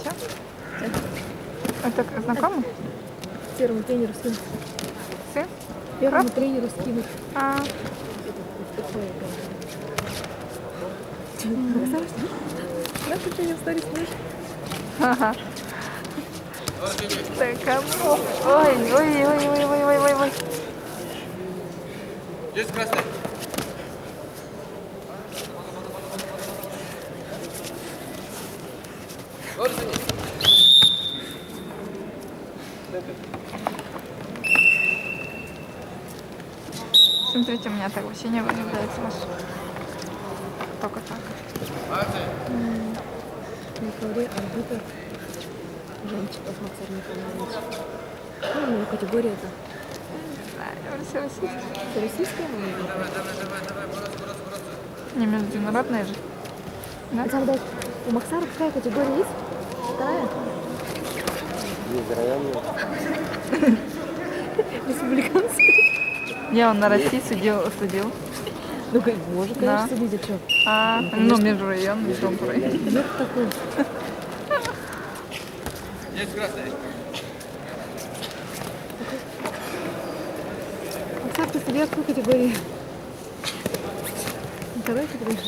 Зачем? Это знакомый? Первому тренеру скинуть. Сын? Первому тренеру скинуть. А, Наши тренер стали смешно. ага. Так, кому? Ой. Есть красный. Смотрите, у меня так вообще не выявляется ваш. Только так. На ковре арбитр Жемчиков Максар Николаевич. Ну, у него категория-то. Все российское. Это российская, может быть? Не международные же. Да? А там, да, у Максара какая категория есть? Вторая? Республиканская. Я он на России судил. Ну, как может, конечно, Да. судить, а что? А, ну, межрайон, межрайон. Нет такой. Есть красный. Максар, ты судья какой категории? Давай категорию.